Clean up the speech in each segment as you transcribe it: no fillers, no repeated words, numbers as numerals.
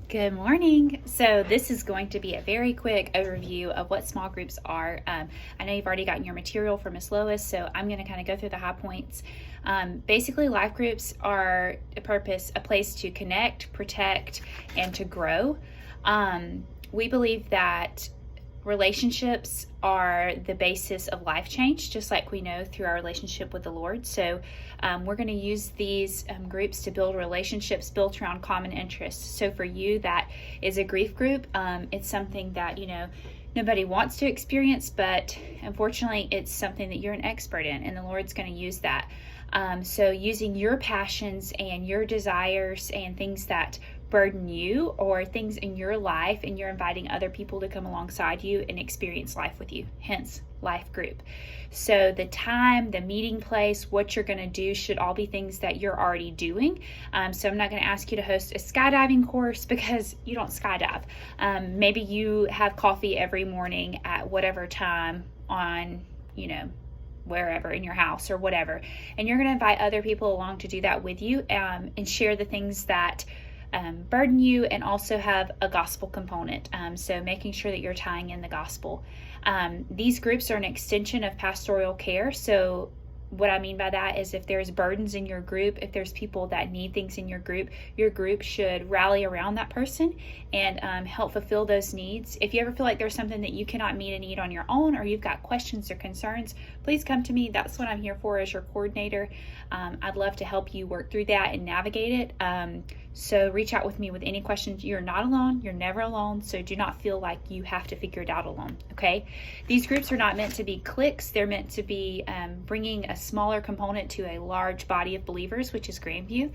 Good morning. So this is going to be a very quick overview of what small groups are. I know you've already gotten your material from Miss Lois, so I'm going to kind of go through the high points. Basically, life groups are a place to connect, protect, and to grow. We believe that relationships are the basis of life change, just like we know through our relationship with the Lord. So we're going to use these groups to build relationships built around common interests. So for you, that is a grief group. It's something that, nobody wants to experience, but unfortunately, it's something that you're an expert in, and the Lord's going to use that. So using your passions and your desires and things that burden you or things in your life, and you're inviting other people to come alongside you and experience life with you, hence life group. So the time, the meeting place, what you're going to do should all be things that you're already doing. So I'm not going to ask you to host a skydiving course because you don't skydive. Maybe you have coffee every morning at whatever time on, wherever in your house or whatever, and you're going to invite other people along to do that with you, and share the things that burden you, and also have a gospel component. So making sure that you're tying in the gospel. These groups are an extension of pastoral care. So what I mean by that is if there's burdens in your group, if there's people that need things in your group should rally around that person and help fulfill those needs. If you ever feel like there's something that you cannot meet a need on your own, or you've got questions or concerns, please come to me. That's what I'm here for as your coordinator. I'd love to help you work through that and navigate it. So reach out with me with any questions. You're not alone. You're never alone. So do not feel like you have to figure it out alone. Okay. These groups are not meant to be cliques. They're meant to be bringing a smaller component to a large body of believers, which is Grandview.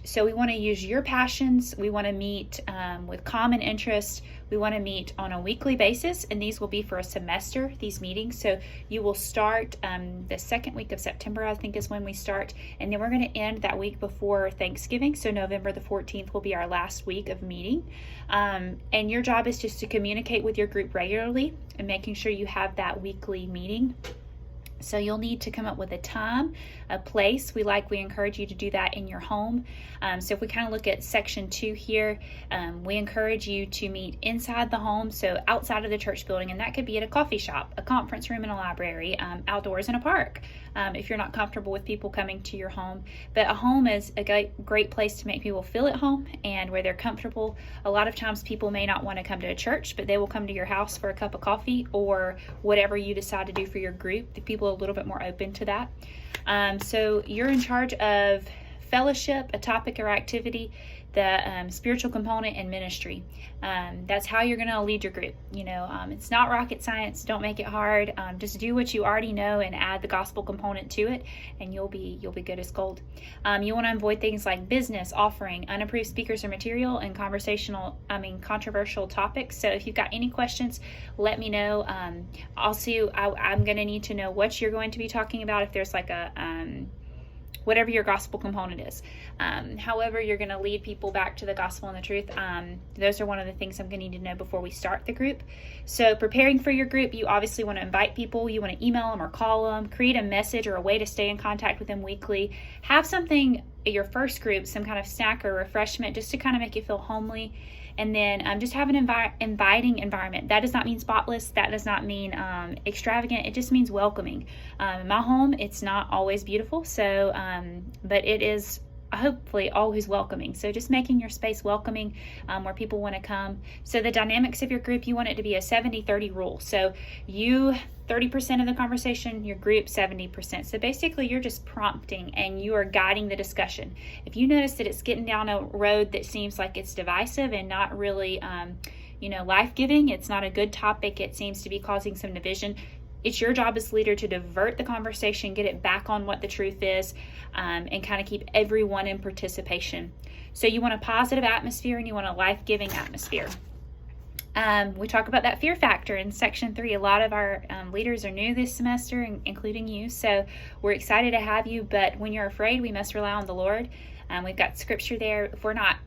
So we want to use your passions. We want to meet with common interests. We want to meet on a weekly basis, and these will be for a semester, these meetings. So you will start the second week of September, I think is when we start, and then we're going to end that week before Thanksgiving. So November the 14th will be our last week of meeting. And your job is just to communicate with your group regularly and making sure you have that weekly meeting. So you'll need to come up with a time, a place. We encourage you to do that in your home. So if we kind of look at section 2 here, we encourage you to meet inside the home, so outside of the church building, and that could be at a coffee shop, a conference room in a library, outdoors in a park, if you're not comfortable with people coming to your home. But a home is a great place to make people feel at home and where they're comfortable. A lot of times people may not want to come to a church, but they will come to your house for a cup of coffee or whatever you decide to do for your group. The people are a little bit more open to that. So you're in charge of fellowship, a topic or activity, the spiritual component, and ministry. That's how you're going to lead your group. It's not rocket science. Don't make it hard. Just do what you already know and add the gospel component to it, and you'll be good as gold. You want to avoid things like business, offering, unapproved speakers or material, and controversial topics. So if you've got any questions, let me know. Also, I'm going to need to know what you're going to be talking about. If there's like a whatever your gospel component is. However, you're going to lead people back to the gospel and the truth. Those are one of the things I'm going to need to know before we start the group. So preparing for your group, you obviously want to invite people. You want to email them or call them, create a message or a way to stay in contact with them weekly. Have something at your first group, some kind of snack or refreshment, just to kind of make you feel homely. And then just have an inviting environment. That does not mean spotless. That does not mean extravagant. It just means welcoming. In my home, it's not always beautiful, so but it is hopefully always welcoming. So just making your space welcoming, where people want to come. So the dynamics of your group, you want it to be a 70-30 rule. So you 30% of the conversation, your group 70%. So basically you're just prompting and you are guiding the discussion. If you notice that it's getting down a road that seems like it's divisive and not really life-giving, it's not a good topic, it seems to be causing some division, it's your job as leader to divert the conversation, get it back on what the truth is, and kind of keep everyone in participation. So you want a positive atmosphere and you want a life-giving atmosphere. We talk about that fear factor in section 3. A lot of our leaders are new this semester, including you. So we're excited to have you, but when you're afraid, we must rely on the Lord. We've got scripture there.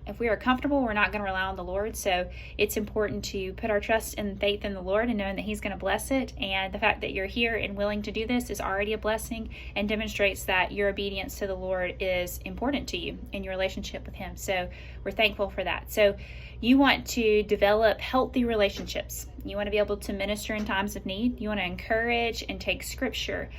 If we are comfortable, we're not going to rely on the Lord. So it's important to put our trust and faith in the Lord and knowing that He's going to bless it. And the fact that you're here and willing to do this is already a blessing and demonstrates that your obedience to the Lord is important to you in your relationship with Him. So we're thankful for that. So you want to develop healthy relationships. You want to be able to minister in times of need. You want to encourage and take scripture.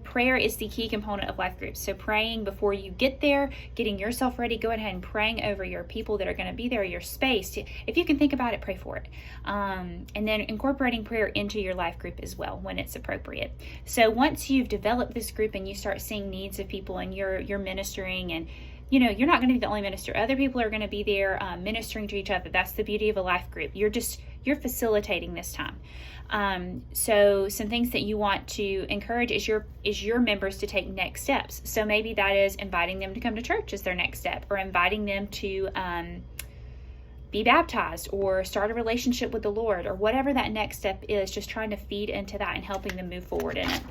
Prayer is the key component of life groups. So praying before you get there, getting yourself ready, go ahead and praying over your people that are going to be there, your space. If you can think about it, pray for it. And then incorporating prayer into your life group as well when it's appropriate. So once you've developed this group and you start seeing needs of people and you're ministering, and you're not going to be the only minister. Other people are going to be there ministering to each other. That's the beauty of a life group. You're facilitating this time. So some things that you want to encourage is your members to take next steps. So maybe that is inviting them to come to church as their next step, or inviting them to be baptized or start a relationship with the Lord, or whatever that next step is, just trying to feed into that and helping them move forward in it.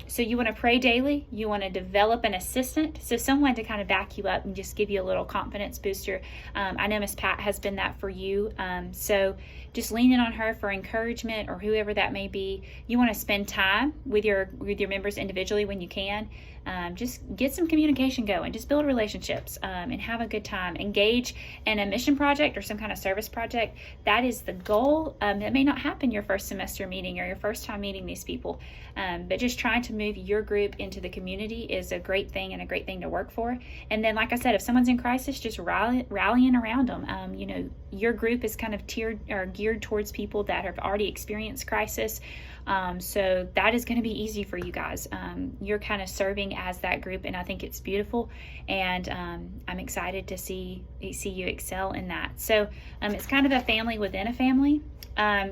So you want to pray daily. You want to develop an assistant, so someone to kind of back you up and just give you a little confidence booster. I know Miss Pat has been that for you. So just leaning on her for encouragement, or whoever that may be. You want to spend time with your members individually when you can. Just get some communication going. Just build relationships and have a good time. Engage in a mission project or some kind of service project. That is the goal. That may not happen your first semester meeting or your first time meeting these people, but just trying to move your group into the community is a great thing and a great thing to work for. And then, like I said, if someone's in crisis, just rallying around them. Your group is kind of geared towards people that have already experienced crisis. So that is going to be easy for you guys. You're kind of serving as that group, and I think it's beautiful, and I'm excited to see you excel in that. So it's kind of a family within a family.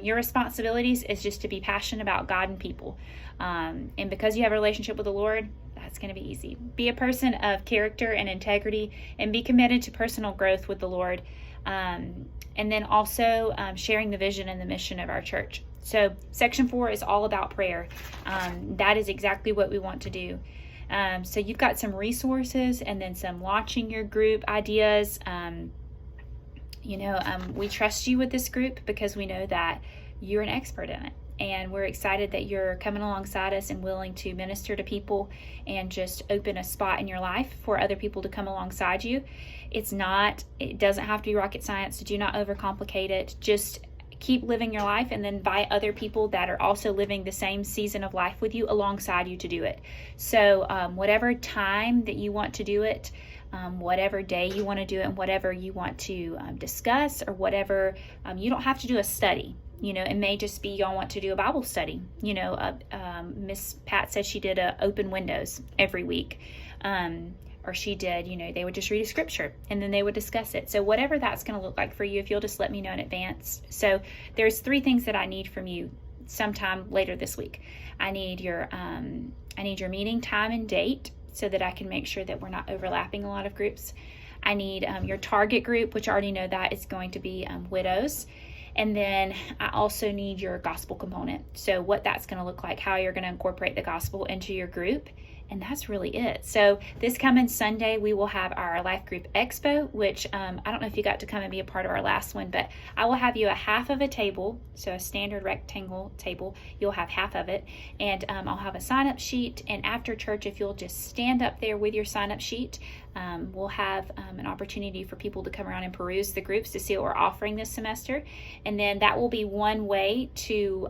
Your responsibilities is just to be passionate about God and people, and because you have a relationship with the Lord, that's going to be easy. Be a person of character and integrity, and be committed to personal growth with the Lord, and then also sharing the vision and the mission of our church. So section 4 is all about prayer. That is exactly what we want to do. So you've got some resources and then some launching your group ideas. We trust you with this group because we know that you're an expert in it. And we're excited that you're coming alongside us and willing to minister to people and just open a spot in your life for other people to come alongside you. It doesn't have to be rocket science. Do not overcomplicate it. Just keep living your life, and then invite other people that are also living the same season of life with you alongside you to do it. So whatever time that you want to do it, whatever day you want to do it, and whatever you want to discuss, or whatever, you don't have to do a study. It may just be y'all want to do a Bible study. Miss Pat said she did open windows every week. Or she did, they would just read a scripture and then they would discuss it. So whatever that's going to look like for you, if you'll just let me know in advance. So there's 3 things that I need from you sometime later this week. I need your meeting time and date so that I can make sure that we're not overlapping a lot of groups. I need your target group, which I already know that is going to be widows. And then I also need your gospel component. So what that's going to look like, how you're going to incorporate the gospel into your group. And that's really it. So this coming Sunday, we will have our Life Group Expo, which I don't know if you got to come and be a part of our last one, but I will have you a half of a table, so a standard rectangle table. You'll have half of it, and I'll have a sign-up sheet. And after church, if you'll just stand up there with your sign-up sheet, we'll have an opportunity for people to come around and peruse the groups to see what we're offering this semester. And then that will be one way to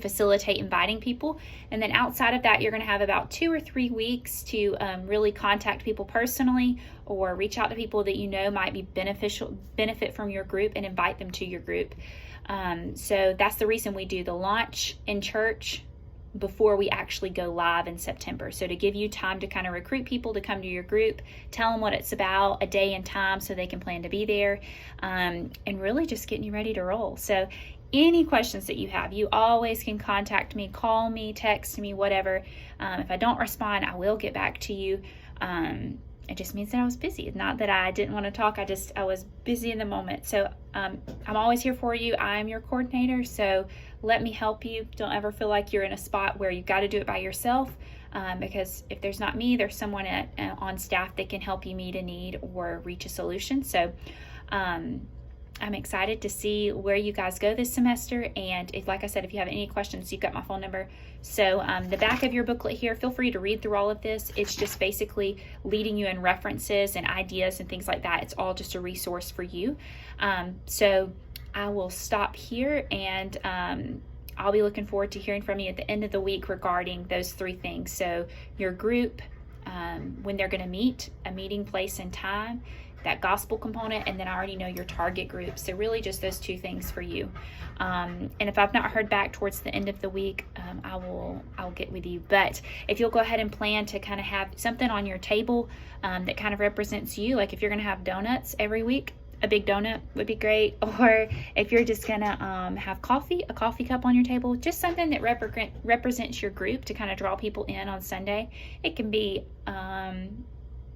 facilitate inviting people. And then outside of that, you're going to have about 2 or 3 weeks to really contact people personally, or reach out to people that might be benefit from your group, and invite them to your group. So that's the reason we do the launch in church before we actually go live in September. So to give you time to kind of recruit people to come to your group, tell them what it's about, a day and time so they can plan to be there, and really just getting you ready to roll. So any questions that you have, you always can contact me, call me, text me, whatever. If I don't respond, I will get back to you. it just means that I was busy. Not that I didn't want to talk. I was busy in the moment. So I'm always here for you. I'm your coordinator. So let me help you. Don't ever feel like you're in a spot where you've got to do it by yourself. Because if there's not me, there's someone on staff that can help you meet a need or reach a solution. So I'm excited to see where you guys go this semester. And if, like I said, if you have any questions, you've got my phone number. So the back of your booklet here, feel free to read through all of this. It's just basically leading you in references and ideas and things like that. It's all just a resource for you. So I will stop here, and I'll be looking forward to hearing from you at the end of the week regarding those 3 things. So your group, when they're going to meet, a meeting place and time, that gospel component, and then I already know your target group. So really just those 2 things for you. And if I've not heard back towards the end of the week, I'll get with you. But if you'll go ahead and plan to kind of have something on your table that kind of represents you, like if you're going to have donuts every week, a big donut would be great. Or if you're just gonna have a coffee cup on your table, just something that represents your group to kind of draw people in on Sunday. It can be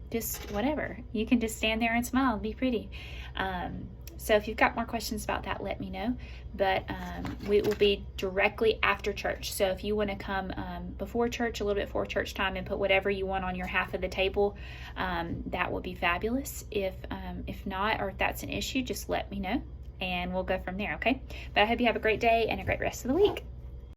just whatever. You can just stand there and smile and be pretty. So if you've got more questions about that, let me know. But we will be directly after church. So if you want to come before church, a little bit before church time, and put whatever you want on your half of the table, that would be fabulous. If not, or if that's an issue, just let me know, and we'll go from there, okay? But I hope you have a great day and a great rest of the week.